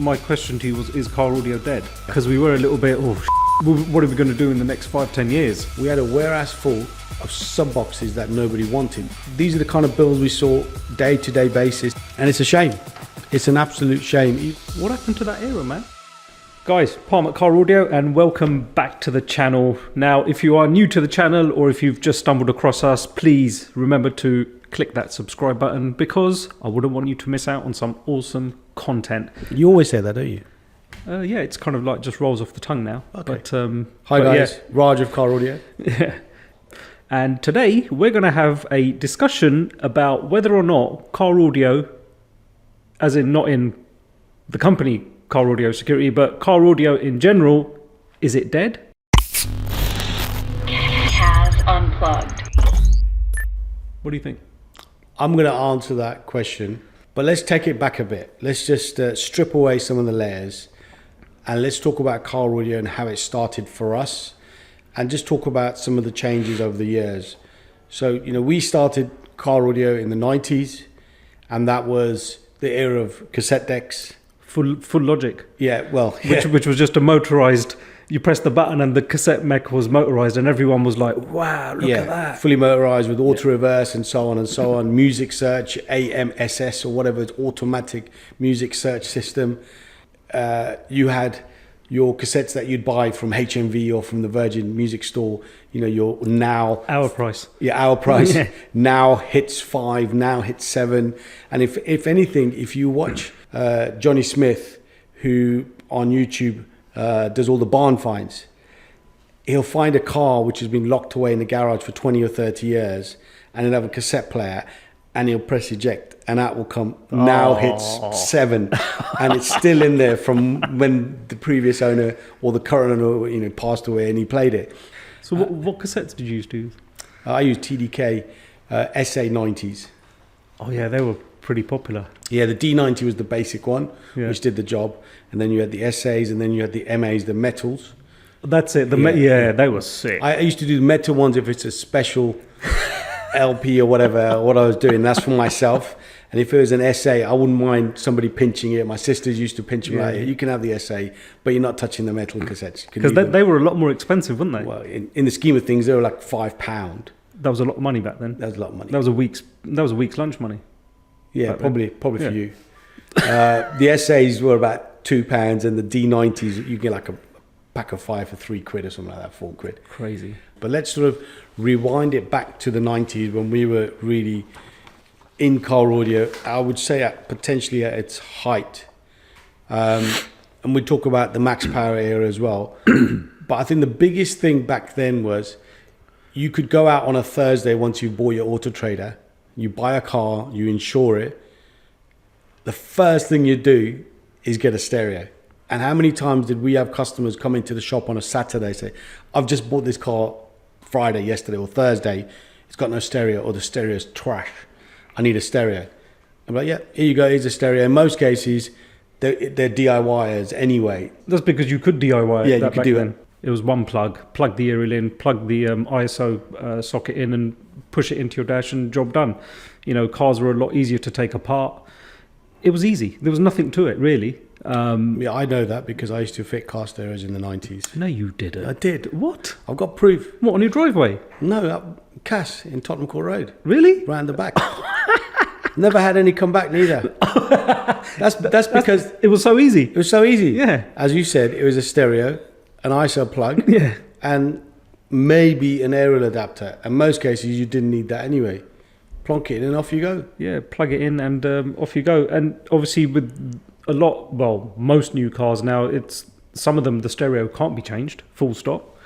my question to you was, is car audio dead? Because we were a little bit, what are we going to do in the next 5-10 years? We had a warehouse full of sub boxes that nobody wanted. These are the kind of bills we saw day-to-day basis, and it's a shame. It's an absolute shame. What happened to that era, man? Guys, Parm at Car Audio, and welcome back to the channel. Now, if you are new to the channel or if you've just stumbled across us, please remember to click that subscribe button because I wouldn't want you to miss out on some awesome content. You always say that, don't you? Yeah, it's kind of like just rolls off the tongue now. Okay. But, Hi guys, yeah. Raj of Car Audio. Yeah. And today we're going to have a discussion about whether or not car audio, as in not in the company Car Audio Security, but car audio in general, is it dead? CAS Unplugged. What do you think? I'm going to answer that question, but let's take it back a bit. Let's just strip away some of the layers and let's talk about car audio and how it started for us and just talk about some of the changes over the years. So, we started car audio in the 90s and that was the era of cassette decks. Full logic. Yeah, well, which was just a motorized. You press the button and the cassette mech was motorized, and everyone was like, "Wow, look at that!" Fully motorized with auto reverse and so on and so on. Music search, AMSS or whatever, it's automatic music search system. You had your cassettes that you'd buy from HMV or from the Virgin Music Store. Your now our price. Yeah, our price. Yeah. Now hits 5, now hits 7, and if anything, if you watch Johnny Smith, who on YouTube does all the barn finds, he'll find a car which has been locked away in the garage for 20 or 30 years, and he'll have a cassette player, and he'll press eject, and that will come. Now hits 7, and it's still in there from when the previous owner or the current owner, passed away, and he played it. So what cassettes did you use? I used TDK SA90s. Oh yeah, they were pretty popular. Yeah, the D90 was the basic one, which did the job, and then you had the SAs, and then you had the MAs, the metals. That's it. They were sick. I used to do the metal ones if it's a special LP or whatever. What I was doing, that's for myself. And if it was an SA, I wouldn't mind somebody pinching it. My sisters used to pinch them like, you can have the SA, but you're not touching the metal cassettes. Because they were a lot more expensive, weren't they? Well, in the scheme of things, they were like £5. That was a lot of money back then. That was a lot of money. That was a week's lunch money. Yeah, probably for you. The SAs were about £2, and the D90s, you get like a pack of 5 for £3 or something like that, £4. Crazy. But let's sort of rewind it back to the 90s when we were really in car audio. I would say potentially at its height. And we talk about the max power era as well. But I think the biggest thing back then was you could go out on a Thursday once you bought your Auto Trader. You buy a car, you insure it. The first thing you do is get a stereo. And how many times did we have customers come into the shop on a Saturday say, I've just bought this car Friday, yesterday or Thursday. It's got no stereo, or the stereo's trash. I need a stereo. I'm like, yeah, here you go, here's a stereo. In most cases, they're DIYers anyway. That's because you could DIY it. Yeah, you could do it. It was one plug the aerial in, plug the ISO socket in and push it into your dash and job done. Cars were a lot easier to take apart. It was easy. There was nothing to it, really. Yeah, I know that because I used to fit car stereos in the 90s. No, you didn't. I did. What? I've got proof. What, on your driveway? No, CAS in Tottenham Court Road. Really? Round the back. Never had any come back neither. That's because... It was so easy. It was so easy. Yeah. As you said, it was a stereo, an ISO plug, and maybe an aerial adapter. In most cases, you didn't need that anyway. Plonk it in and off you go. Yeah, plug it in and off you go. And obviously with most new cars now, some of them, the stereo can't be changed, full stop.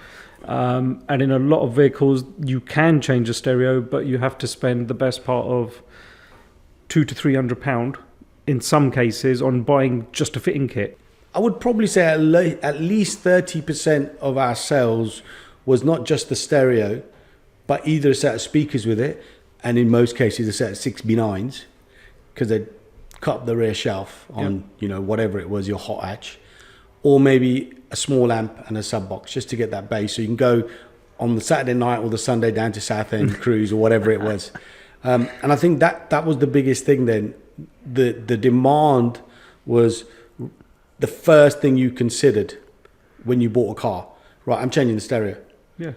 And in a lot of vehicles, you can change the stereo, but you have to spend the best part of £200 to £300 in some cases on buying just a fitting kit. I would probably say at least 30% of our sales was not just the stereo, but either a set of speakers with it, and in most cases a set of 6B9s, because they'd cut up the rear shelf on whatever it was, your hot hatch, or maybe a small amp and a sub box just to get that bass, so you can go on the Saturday night or the Sunday down to Southend cruise or whatever it was. And I think that was the biggest thing then. The demand was the first thing you considered when you bought a car. Right, I'm changing the stereo. Yeah.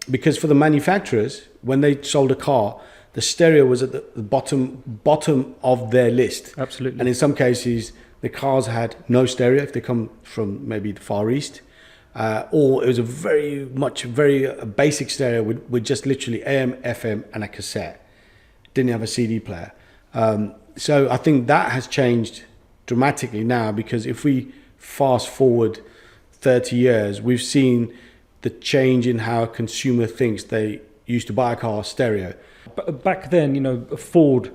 Because for the manufacturers, when they sold a car, the stereo was at the bottom of their list. Absolutely. And in some cases, the cars had no stereo if they come from maybe the Far East. Or it was a very basic stereo with just literally AM, FM, and a cassette. Didn't have a CD player. So I think that has changed dramatically now, because if we fast forward 30 years, we've seen the change in how a consumer thinks. They used to buy a car stereo. Back then, a Ford,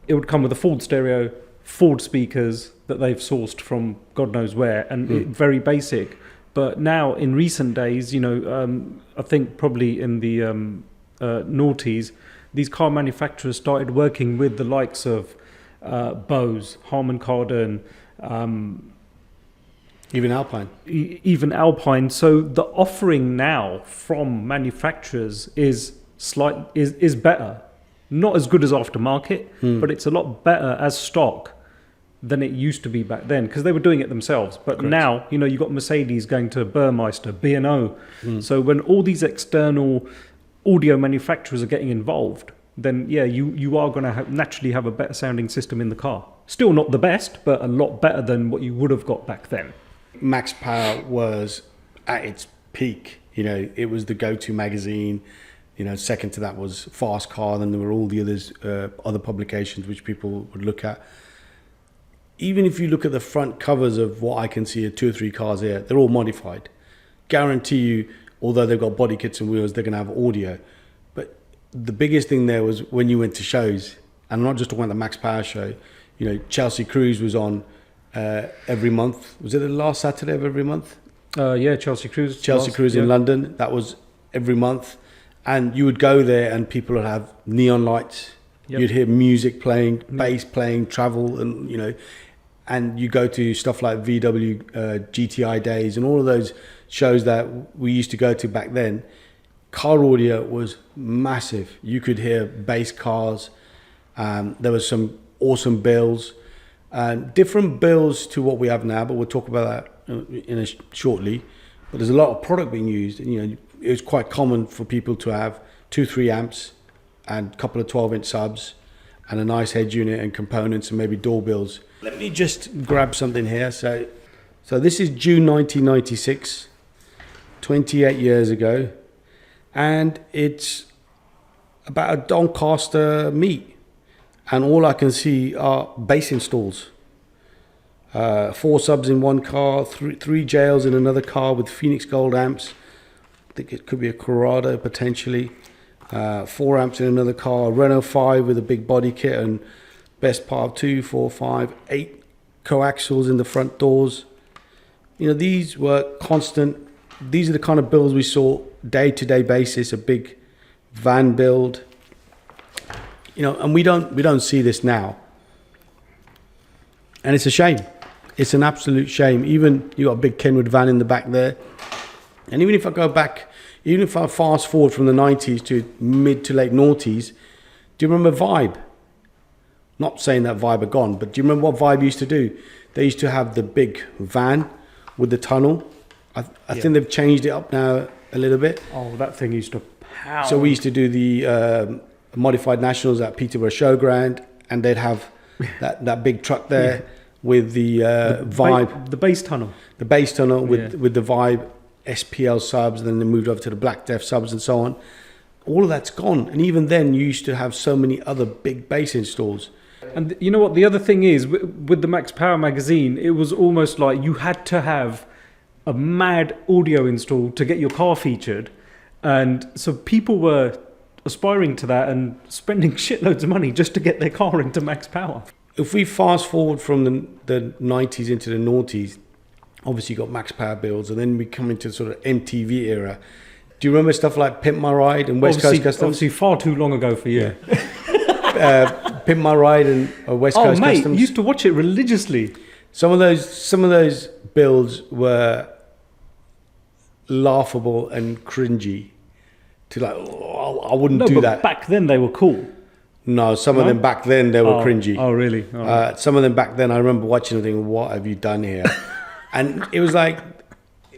it would come with a Ford stereo, Ford speakers that they've sourced from God knows where, and very basic. But now, in recent days, I think probably in the noughties, these car manufacturers started working with the likes of Bose, Harman Kardon, Even Alpine. Even Alpine. So the offering now from manufacturers is better. Not as good as aftermarket, but it's a lot better as stock than it used to be back then, because they were doing it themselves. But Correct. now, you've got Mercedes going to Burmeister, B&O. So when all these external audio manufacturers are getting involved, then you are going to naturally have a better sounding system in the car. Still not the best, but a lot better than what you would have got back then. Max Power was at its peak. It was the go-to magazine. Second to that was Fast Car. Then there were all the other publications which people would look at. Even if you look at the front covers of what I can see of 2 or 3 cars here, they're all modified. Guarantee you, although they've got body kits and wheels, they're going to have audio. But the biggest thing there was when you went to shows, and I'm not just talking about the Max Power show. Chelsea Cruise was on every month. Was it the last Saturday of every month? Chelsea Cruise. Chelsea Cruise in London. That was every month. And you would go there and people would have neon lights. Yep. You'd hear music playing, bass playing, travel, and and you go to stuff like VW GTI days and all of those shows that we used to go to back then. Car audio was massive. You could hear bass cars. There was some awesome bills, different bills to what we have now, but we'll talk about that shortly. But there's a lot of product being used, and it was quite common for people to have 2-3 amps and a couple of 12-inch subs and a nice head unit and components and maybe door bills. Let me just grab something here. So this is June 1996, 28 years ago, and it's about a Doncaster meet, and all I can see are bass installs. 4 subs in one car, 3 jails in another car with Phoenix Gold amps. I think it could be a Corrado potentially. 4 amps in another car, Renault 5 with a big body kit and best part of 2, 4, 5, 8 coaxials in the front doors. These were constant. These are the kind of builds we saw day-to-day basis, a big van build. And we don't see this now. And it's a shame. It's an absolute shame. Even you got a big Kenwood van in the back there. And even if I fast forward from the 90s to mid to late noughties, do you remember Vibe? Not saying that Vibe are gone, but do you remember what Vibe used to do? They used to have the big van with the tunnel. I think they've changed it up now a little bit. Oh, that thing used to pound. So we used to do the modified nationals at Peterborough Showground, and they'd have that big truck there with the Vibe. The bass tunnel. The bass tunnel with the Vibe SPL subs, and then they moved over to the Black Death subs and so on. All of that's gone. And even then, you used to have so many other big bass installs. And you know what? The other thing is, with the Max Power magazine, it was almost like you had to have a mad audio install to get your car featured. And so people were aspiring to that and spending shitloads of money just to get their car into Max Power. If we fast forward from the 90s into the noughties, obviously you got Max Power builds, and then we come into sort of MTV era. Do you remember stuff like Pimp My Ride and West Coast Customs? Obviously far too long ago for you. Pimp My Ride and West Coast Customs. Customs. You used to watch it religiously. Some of those builds were laughable and cringy. I wouldn't do that. Back then they were cool. No, some of them back then, they were cringy. Oh, really? Oh. Some of them back then, I remember watching and thinking, what have you done here? And it was like,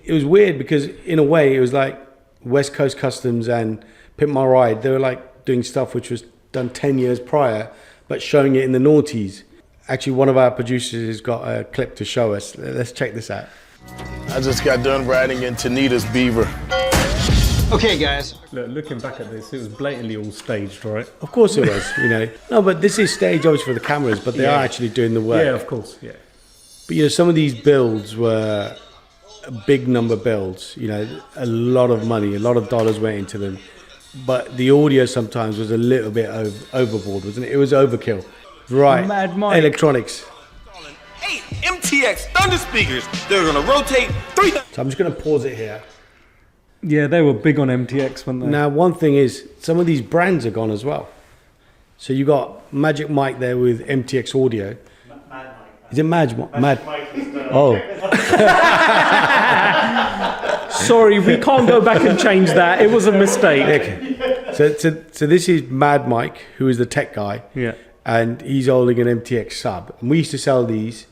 it was weird because in a way, it was like West Coast Customs and Pimp My Ride. They were like doing stuff which was done 10 years prior, but showing it in the noughties. Actually, one of our producers has got a clip to show us. Let's check this out. I just got done riding in Tanita's Beaver. Okay, guys. Looking back at this, it was blatantly all staged, right? Of course it was, you know. No, but this is stage obviously for the cameras, but they are actually doing the work. Yeah, of course, yeah. But, you know, some of these builds were big number builds, you know, a lot of money, a lot of dollars went into them. But the audio sometimes was a little bit overboard, wasn't it? It was overkill. Right. Mad Mike. Electronics. 8 MTX Thunder speakers. They're gonna rotate 3. So I'm just going to pause it here. Yeah, they were big on MTX, weren't they? Now, one thing is, some of these brands are gone as well. So you got Magic Mike there with MTX audio. Is it Mad? Oh. Sorry, we can't go back and change that. It was a mistake. Okay. So this is Mad Mike, who is the tech guy. Yeah. And he's holding an MTX sub. And we used to sell these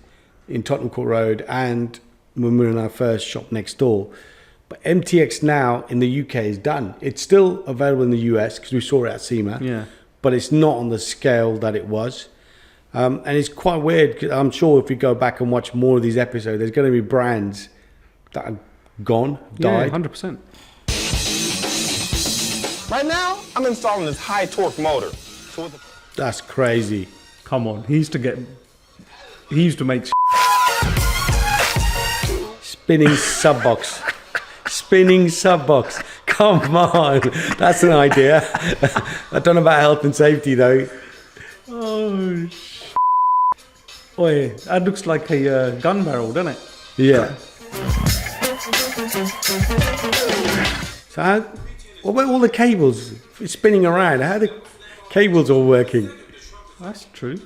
in Tottenham Court Road and when we were in our first shop next door. But MTX now in the UK is done. It's still available in the US because we saw it at SEMA. Yeah. But it's not on the scale that it was. And it's quite weird. 'Cause I'm sure if we go back and watch more of these episodes, there's going to be brands that are gone, died. Yeah, 100%. Right now, I'm installing this high torque motor. So with the That's crazy. Come on, he used to make Spinning sub box. Spinning sub box. Come on. That's an idea. I don't know about health and safety though. Oh, Oi, that looks like a gun barrel, doesn't it? Yeah. So what about all the cables spinning around? How are the cables all working? That's true.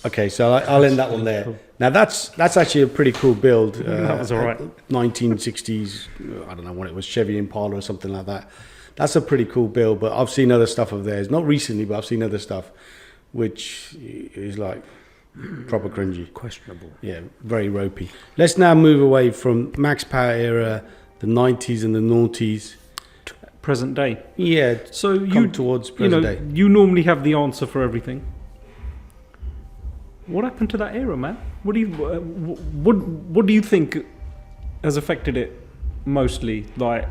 Okay, so I'll end that one there. Now that's actually a pretty cool build. That was all right. 1960s, I don't know what it was, Chevy Impala or something like that. That's a pretty cool build, but I've seen other stuff of theirs. Not recently, but I've seen other stuff, which is like proper cringy. Questionable. Yeah, very ropey. Let's now move away from Max Power era, the 90s and the noughties. Present day. Yeah, So come towards present day. You normally have the answer for everything. What happened to that era, man? What do you think has affected it mostly? Like,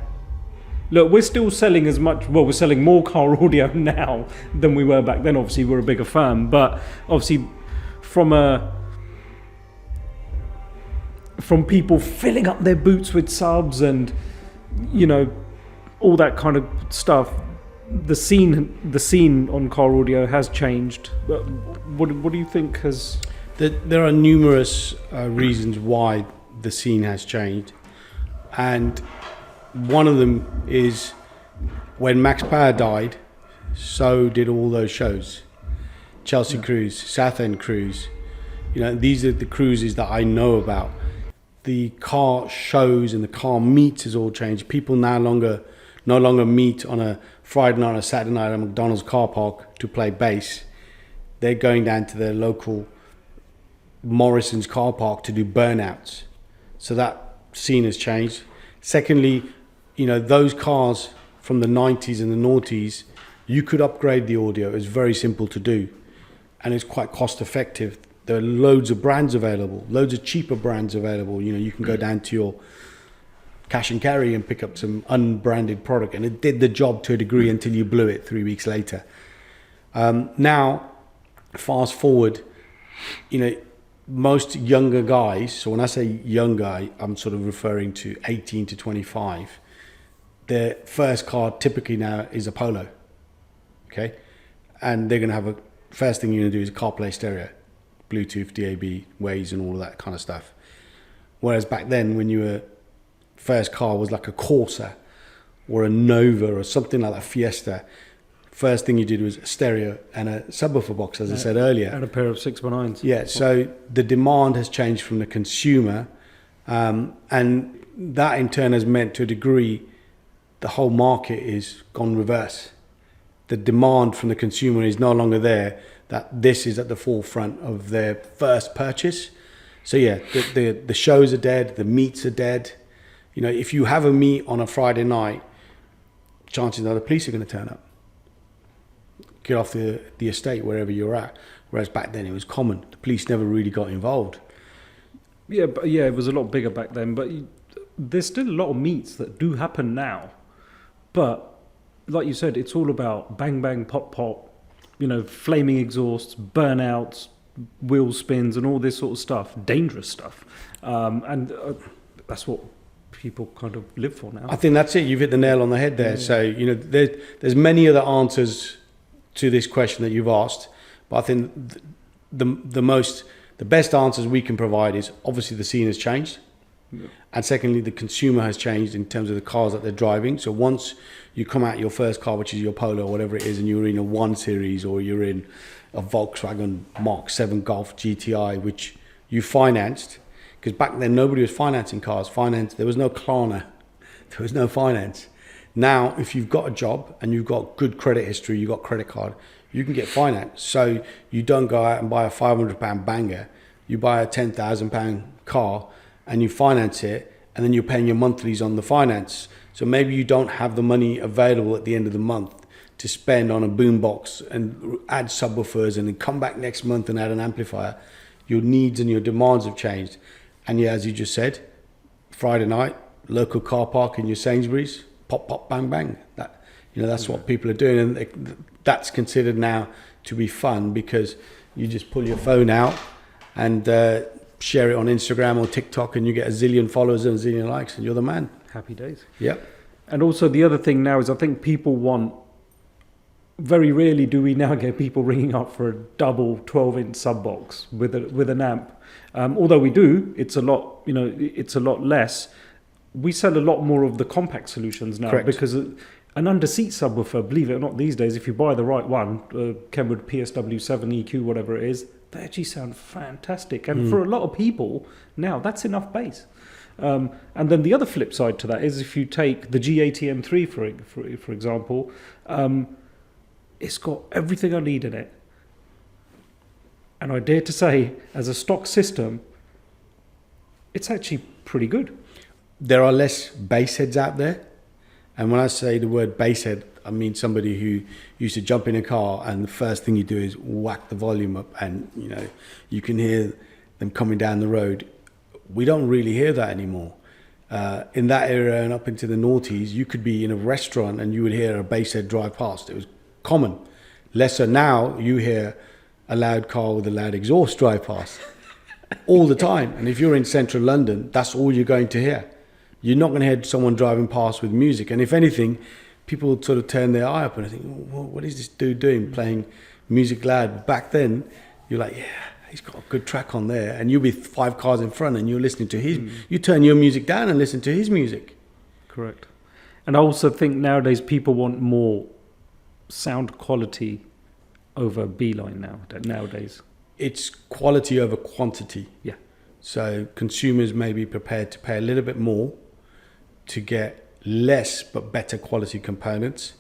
look, we're still selling as much. Well, we're selling more car audio now than we were back then. Obviously, we're a bigger firm, but obviously, from people filling up their boots with subs and all that kind of stuff. The scene on car audio has changed. What do you think has? There are numerous reasons why the scene has changed, and one of them is when Max Power died, so did all those shows. Chelsea Cruise, Southend Cruise. These are the cruises that I know about. The car shows and the car meets has all changed. People no longer meet on a Friday night or Saturday night at McDonald's car park to play bass. They're going down to their local Morrison's car park to do burnouts. So that scene has changed. Secondly, those cars from the 90s and the noughties, you could upgrade the audio. It was very simple to do. And it's quite cost effective. There are loads of brands available, loads of cheaper brands available. You can go down to your cash and carry and pick up some unbranded product, and it did the job to a degree until you blew it 3 weeks later. Now, fast forward, most younger guys, so when I say young guy, I'm sort of referring to 18 to 25, their first car typically now is a Polo, okay? And they're going to have first thing you're going to do is a CarPlay stereo, Bluetooth, DAB, Waze and all of that kind of stuff. Whereas back then when you were first car was like a Corsa or a Nova or something like that, Fiesta. First thing you did was a stereo and a subwoofer box, as I said earlier. And a pair of 6x9s. Yeah, so the demand has changed from the consumer, and that in turn has meant to a degree the whole market is gone reverse. the demand from the consumer is no longer there, that this is at the forefront of their first purchase. So yeah, the shows are dead, the meets are dead. You know, if you have a meet on a Friday night, chances are the police are going to turn up. Get off the estate wherever you're at. Whereas back then it was common. The police never really got involved. Yeah, but yeah, it was a lot bigger back then. But there's still a lot of meets that do happen now. But like you said, it's all about bang, bang, pop, pop, you know, flaming exhausts, burnouts, wheel spins and all this sort of stuff, dangerous stuff. And that's what people kind of live for now. I think that's it. You've hit the nail on the head there. Yeah. So, you know, there's many other answers to this question that you've asked. But I think the best answers we can provide is obviously the scene has changed. Yeah. And secondly, the consumer has changed in terms of the cars that they're driving. So once you come out your first car, which is your Polo or whatever it is, and you're in a 1 Series or you're in a Volkswagen Mark 7 Golf GTI, which you financed, because back then nobody was financing cars. There was no Klarna. There was no finance. Now, if you've got a job and you've got good credit history, you've got credit card, you can get finance. So you don't go out and buy a £500 banger. You buy a £10,000 car and you finance it, and then you're paying your monthlies on the finance. So maybe you don't have the money available at the end of the month to spend on a boombox and add subwoofers and then come back next month and add an amplifier. Your needs and your demands have changed. And yeah, as you just said, Friday night, local car park in your Sainsbury's, pop, pop, bang, bang. That's what people are doing. And that's considered now to be fun, because you just pull your phone out and share it on Instagram or TikTok, and you get a zillion followers and a zillion likes, and you're the man. Happy days. Yep. And also the other thing now is, I think people want, very rarely do we now get people ringing up for a double 12-inch sub box with an amp. Although we do, it's a lot less. We sell a lot more of the compact solutions now. Correct. Because an under-seat subwoofer, believe it or not, these days, if you buy the right one, Kenwood PSW7 EQ, whatever it is, they actually sound fantastic. And for a lot of people now, that's enough bass. And then the other flip side to that is, if you take the G80 M3 for example, it's got everything I need in it. And I dare to say, as a stock system, it's actually pretty good. There are less bass heads out there. And when I say the word bass head, I mean somebody who used to jump in a car and the first thing you do is whack the volume up, and you can hear them coming down the road. We don't really hear that anymore. In that era and up into the noughties, you could be in a restaurant and you would hear a bass head drive past. It was common. Lesser now, you hear a loud car with a loud exhaust drive past all the time. And if you're in central London, that's all you're going to hear. You're not going to hear someone driving past with music. And if anything, people sort of turn their eye up and think, well, what is this dude doing, playing music loud? Back then, you're like, yeah, he's got a good track on there. And you'll be 5 cars in front and you're listening to his. You turn your music down and listen to his music. Correct. And I also think nowadays people want more sound quality over B-line nowadays. It's quality over quantity. Yeah. So consumers may be prepared to pay a little bit more to get less but better quality components.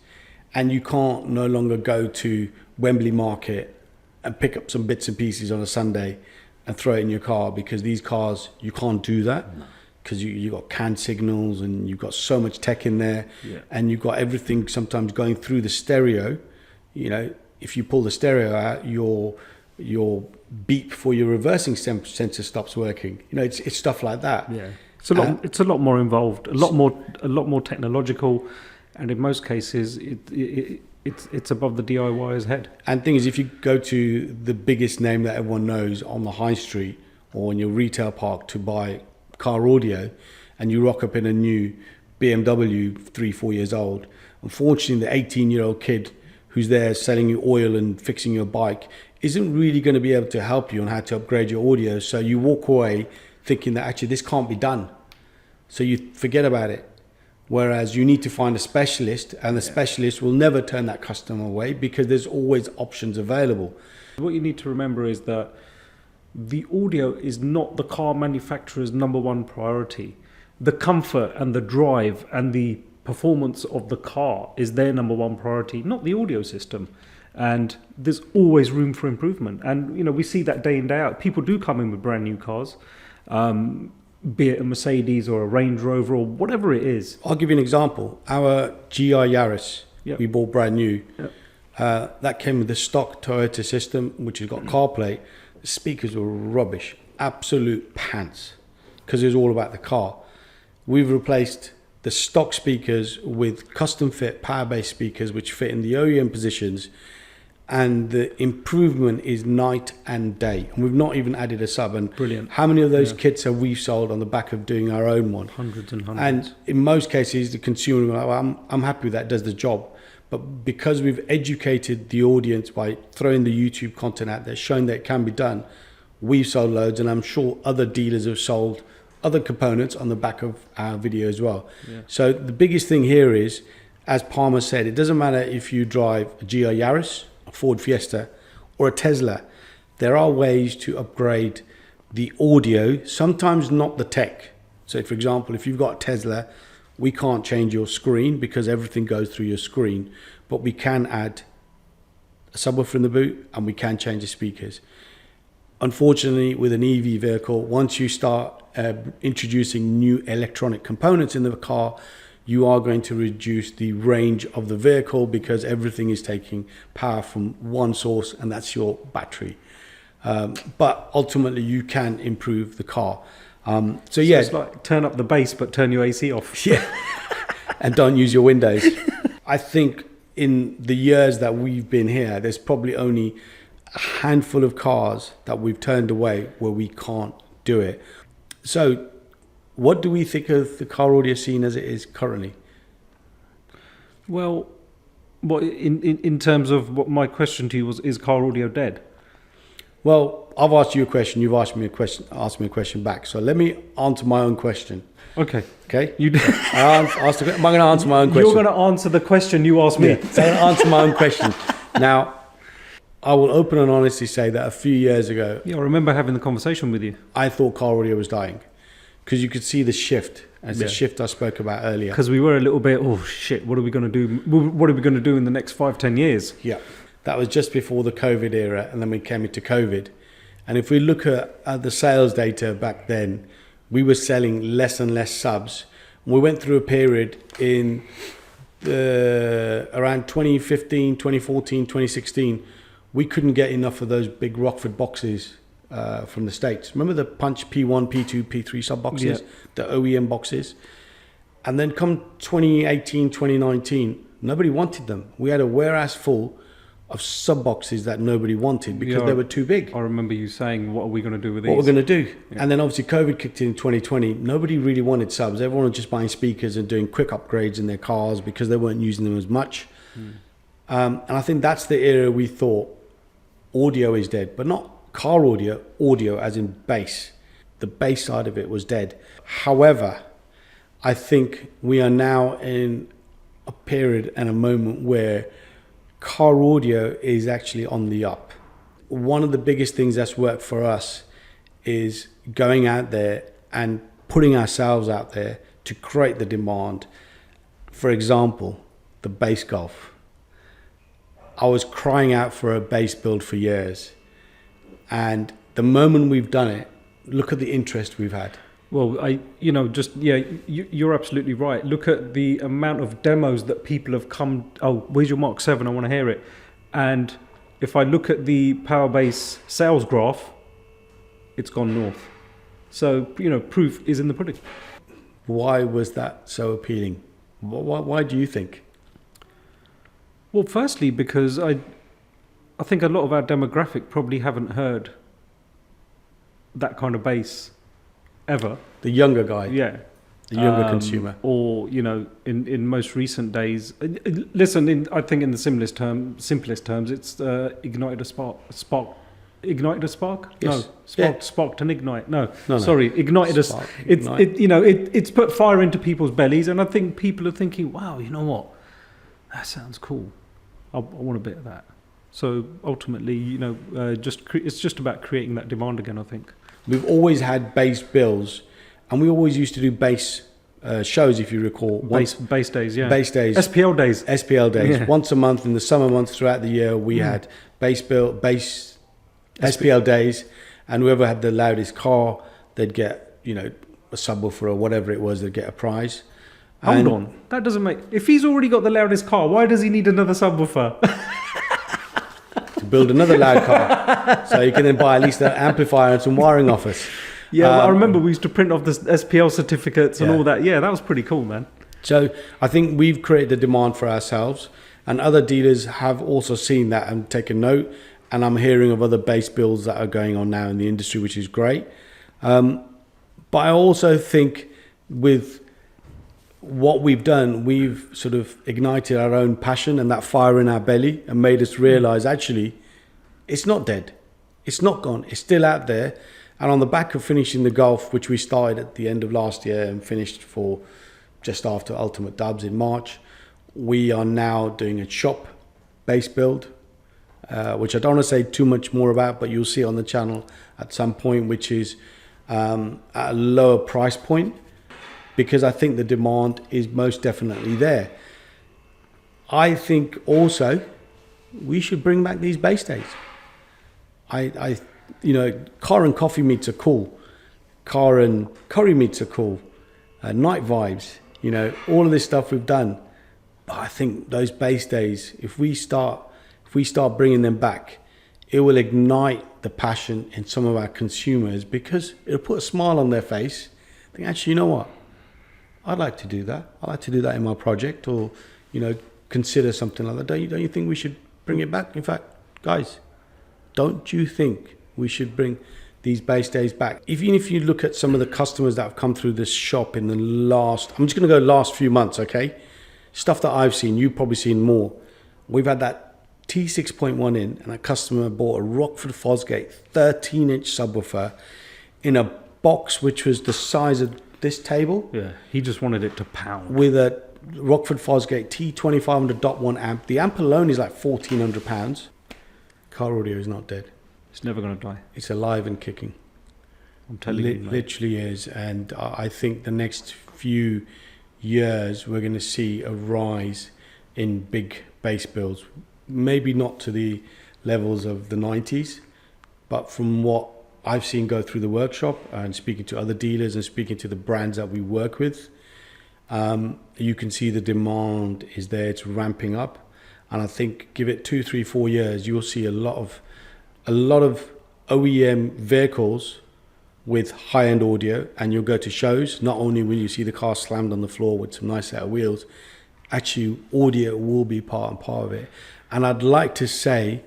And you can't no longer go to Wembley Market and pick up some bits and pieces on a Sunday and throw it in your car, because these cars, you can't do that. Because you've got CAN signals and you've got so much tech in there. Yeah. And you've got everything sometimes going through the stereo. If you pull the stereo out, your beep for your reversing sensor stops working. It's stuff like that. Yeah, it's a lot more involved, a lot more technological, and in most cases it's above the DIYer's head. And the thing is, if you go to the biggest name that everyone knows on the high street or in your retail park to buy car audio, and you rock up in a new BMW 3-4 years old, unfortunately the 18-year-old kid who's there selling you oil and fixing your bike isn't really going to be able to help you on how to upgrade your audio. So you walk away thinking that actually this can't be done. So you forget about it. Whereas you need to find a specialist, and the specialist will never turn that customer away, because there's always options available. What you need to remember is that the audio is not the car manufacturer's number one priority. The comfort and the drive and the performance of the car is their number one priority, not the audio system. And there's always room for improvement. And, you know, we see that day in, day out. People do come in with brand new cars, be it a Mercedes or a Range Rover or whatever it is. I'll give you an example. Our GR Yaris, Yep. we bought brand new. Yep. That came with the stock Toyota system, which has got CarPlay. The speakers were rubbish, absolute pants, because it was all about the car. We've replaced the stock speakers with custom fit power-based speakers, which fit in the OEM positions, and the improvement is night and day. And we've not even added a sub. And Brilliant. How many of those kits have we sold on the back of doing our own one? Hundreds and hundreds. And in most cases, the consumer, well, I'm happy with that, does the job. But because we've educated the audience by throwing the YouTube content out there, showing that it can be done, we've sold loads, and I'm sure other dealers have sold other components on the back of our video as well. Yeah. So the biggest thing here is, as Palmer said, it doesn't matter if you drive a GR Yaris, a Ford Fiesta, or a Tesla. There are ways to upgrade the audio, sometimes not the tech. So for example, if you've got a Tesla, we can't change your screen because everything goes through your screen, but we can add a subwoofer in the boot and we can change the speakers. Unfortunately, with an EV vehicle, once you start introducing new electronic components in the car, you are going to reduce the range of the vehicle because everything is taking power from one source, and that's your battery. But ultimately, you can improve the car. So yeah, it's like turn up the bass, but turn your AC off. Yeah, and don't use your windows. I think in the years that we've been here, there's probably only a handful of cars that we've turned away where we can't do it. So what do we think of the car audio scene as it is currently? Well, what in terms of what my question to you was, is car audio dead? Well, I've asked you a question. You've asked me a question back. So let me answer my own question. Okay. Okay. You. I'm going to answer my own question. You're going to answer the question you asked me. Yeah, so I'm going to answer my own question. Now, I will open and honestly say that a few years ago, Yeah, I remember having the conversation with you. I thought car audio was dying because you could see the shift, the shift I spoke about earlier. Because we were a little bit, oh shit, what are we going to do? What are we going to do in the next 5-10 years? Yeah, that was just before the COVID era, and then we came into COVID. And if we look at the sales data back then, we were selling less and less subs. We went through a period in around 2015, 2014, 2016. We couldn't get enough of those big Rockford boxes from the States. Remember the Punch P1, P2, P3 sub boxes, the OEM boxes? And then come 2018, 2019, nobody wanted them. We had a warehouse full of sub boxes that nobody wanted because they were too big. I remember you saying, what are we going to do with these? What we're going to do. Yeah. And then obviously COVID kicked in 2020. Nobody really wanted subs. Everyone was just buying speakers and doing quick upgrades in their cars because they weren't using them as much. And I think that's the era we thought audio is dead, but not car audio as in bass. The bass side of it was dead. However, I think we are now in a period and a moment where car audio is actually on the up. One of the biggest things that's worked for us is going out there and putting ourselves out there to create the demand. For example, the bass golf. I was crying out for a bass build for years. And the moment we've done it, look at the interest we've had. Well, you're absolutely right. Look at the amount of demos that people have come. Oh, where's your Mark 7? I want to hear it. And if I look at the Powerbase sales graph, it's gone north. So, proof is in the pudding. Why was that so appealing? Why do you think? Well, firstly, because I think a lot of our demographic probably haven't heard that kind of bass ever. The younger guy. Yeah. The younger consumer. Or, in most recent days. Listen, I think in the simplest terms, it's ignited a spark. Ignited a spark? Yes. No. Sparked an ignite. No. Sorry. Ignited Spark, it's put fire into people's bellies, and I think people are thinking, wow, you know what? That sounds cool. I want a bit of that. So ultimately, it's just about creating that demand again, I think. We've always had bass bills, and we always used to do bass shows, if you recall. Base days, yeah. Base days. SPL days. SPL days. Yeah. Once a month in the summer months throughout the year, we had base SPL days, and whoever had the loudest car, they'd get, you know, a subwoofer or whatever it was, they'd get a prize. Hold on. That doesn't make... If he's already got the loudest car, why does he need another subwoofer? To build another loud car. So you can then buy at least an amplifier and some wiring off us. Yeah, I remember we used to print off the SPL certificates and Yeah. all that. Yeah, that was pretty cool, man. So I think we've created a demand for ourselves, and other dealers have also seen that and taken note. And I'm hearing of other bass builds that are going on now in the industry, which is great. But I also think with what we've done, we've sort of ignited our own passion and that fire in our belly and made us realize actually it's not dead. It's not gone. It's still out there. And on the back of finishing the Golf, which we started at the end of last year and finished for just after Ultimate Dubs in March, we are now doing a shop bass build, which I don't want to say too much more about, but you'll see on the channel at some point, which is at a lower price point, because I think the demand is most definitely there. I think also we should bring back these bass days. I you know, car and coffee meets are cool. Car and curry meets are cool. Night vibes, you know, all of this stuff we've done. But I think those bass days, if we start bringing them back, it will ignite the passion in some of our consumers, because it'll put a smile on their face. I think, actually, you know what? I'd like to do that. I'd like to do that in my project, or, you know, consider something like that. Don't you think we should bring it back? In fact, guys, don't you think we should bring these bass days back? Even if you look at some of the customers that have come through this shop in the last, I'm just going to go last few months, okay? Stuff that I've seen, you've probably seen more. We've had that T6.1 in, and a customer bought a Rockford Fosgate 13-inch subwoofer in a box which was the size of this table. Yeah, he just wanted it to pound. With a Rockford Fosgate T2500.1 amp. The amp alone is like £1,400. Car audio is not dead. It's never going to die. It's alive and kicking. I'm telling you, mate. Literally is. And I think the next few years we're going to see a rise in big bass builds. Maybe not to the levels of the 90s, but from what I've seen go through the workshop and speaking to other dealers and speaking to the brands that we work with, you can see the demand is there. It's ramping up. And I think give it 2, 3, 4 years, you'll see a lot of OEM vehicles with high-end audio, and you'll go to shows. Not only will you see the car slammed on the floor with some nice set of wheels, actually audio will be part and part of it. And I'd like to say,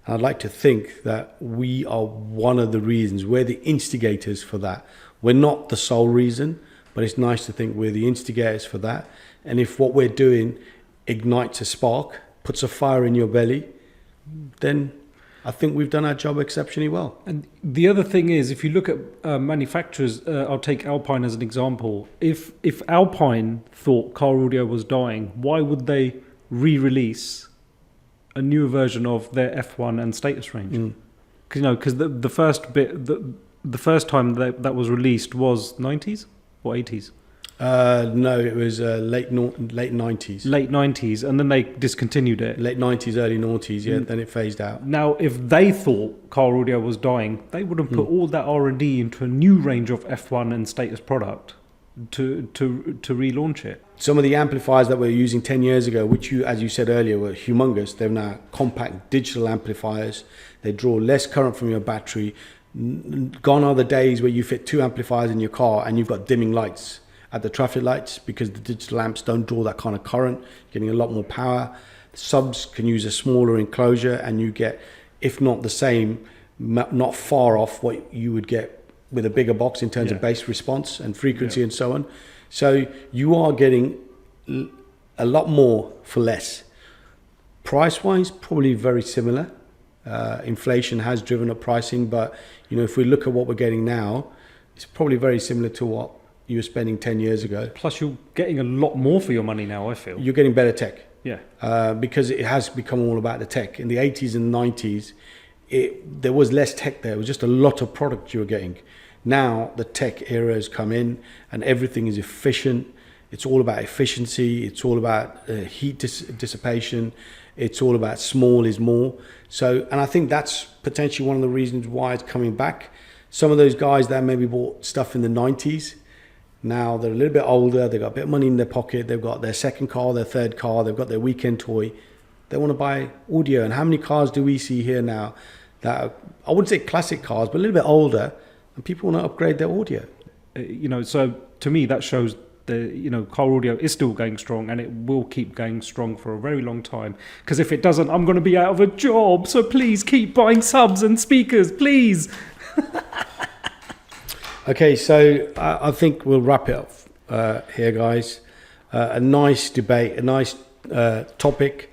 and I'd like to think that we are one of the reasons. We're the instigators for that. We're not the sole reason, but it's nice to think we're the instigators for that. And if what we're doing ignites a spark, puts a fire in your belly, then I think we've done our job exceptionally well. And the other thing is, if you look at manufacturers, I'll take Alpine as an example. If Alpine thought car audio was dying, why would they re-release a newer version of their F1 and status range? Because the first bit, the first time that was released was 90s or 80s. No, it was late 90s. Late 90s, and then they discontinued it. Late 90s, early noughties, yeah, then it phased out. Now, if they thought car audio was dying, they would have put all that R&D into a new range of F1 and status product to relaunch it. Some of the amplifiers that we were using 10 years ago, which you, as you said earlier, were humongous, they're now compact digital amplifiers. They draw less current from your battery. Gone are the days where you fit 2 amplifiers in your car and you've got dimming lights at the traffic lights, because the digital amps don't draw that kind of current, getting a lot more power. Subs can use a smaller enclosure, and you get, if not the same, not far off what you would get with a bigger box in terms of bass response and frequency and so on. So you are getting a lot more for less. Price-wise, probably very similar. Inflation has driven up pricing, but if we look at what we're getting now, it's probably very similar to what you were spending 10 years ago. Plus, you're getting a lot more for your money now, I feel. You're getting better tech. Yeah. Because it has become all about the tech. In the 80s and 90s, there was less tech there. It was just a lot of product you were getting. Now, the tech era has come in and everything is efficient. It's all about efficiency. It's all about heat dissipation. It's all about small is more. So, and I think that's potentially one of the reasons why it's coming back. Some of those guys that maybe bought stuff in the 90s, now they're a little bit older, they've got a bit of money in their pocket, they've got their second car, their third car, they've got their weekend toy. They want to buy audio. And how many cars do we see here now that are, I wouldn't say classic cars, but a little bit older, and people want to upgrade their audio? So to me, that shows car audio is still going strong, and it will keep going strong for a very long time. Because if it doesn't, I'm going to be out of a job. So please keep buying subs and speakers, please. Okay, so I think we'll wrap it up here, guys. A nice debate, a nice topic,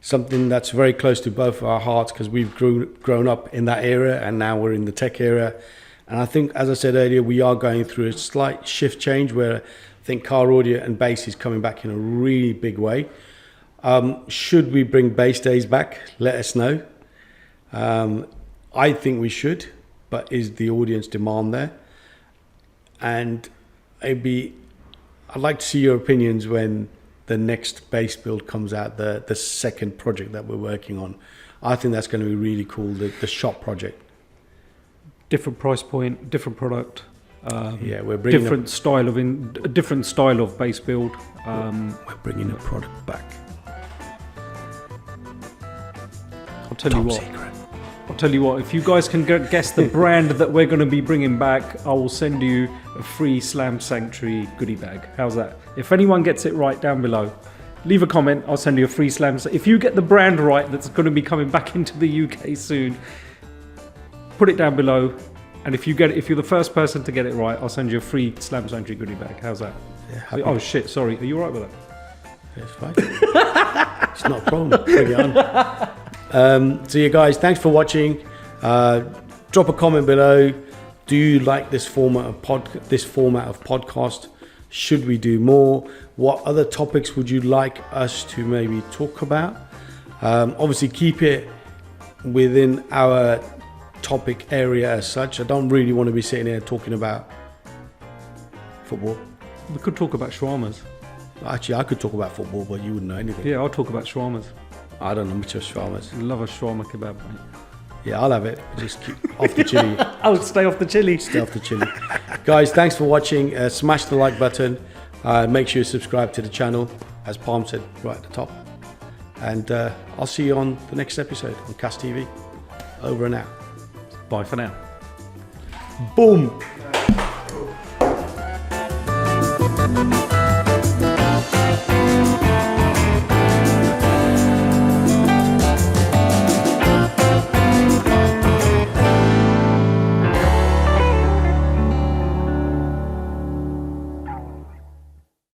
something that's very close to both of our hearts because we've grown up in that era, and now we're in the tech era. And I think, as I said earlier, we are going through a slight shift change where I think car audio and bass is coming back in a really big way. Should we bring bass days back? Let us know. I think we should, but is the audience demand there? And I'd like to see your opinions when the next bass build comes out, the second project that we're working on. I think that's going to be really cool, the shop project. Different price point, different product. We're bringing different style of bass build. We're bringing a product back. I'll tell you what. If you guys can guess the brand that we're going to be bringing back, I will send you a free Slam Sanctuary goodie bag. How's that? If anyone gets it right, down below, leave a comment. I'll send you a free Slam. If you get the brand right, that's going to be coming back into the UK soon, put it down below. And if you're the first person to get it right, I'll send you a free Slam Sanctuary goodie bag. How's that? Yeah, oh shit! Sorry. Are you alright with that? It's fine. It's not a problem. Bring it on. So you guys, thanks for watching. Drop a comment below. Do you like this format of podcast? Should we do more? What other topics would you like us to maybe talk about? Obviously, keep it within our topic area as such. I don't really want to be sitting here talking about football. We could talk about shawarmas. Actually, I could talk about football, but you wouldn't know anything. Yeah, I'll talk about shawarmas. I don't know much of shawarmas. Love a shawarma kebab, mate. Yeah, I'll have it. Just keep off the chili. I'll stay off the chili. Stay off the chili. Guys, thanks for watching. Smash the like button. Make sure you subscribe to the channel, as Parm said right at the top. And I'll see you on the next episode on CAS TV. Over and out. Bye for now. Boom.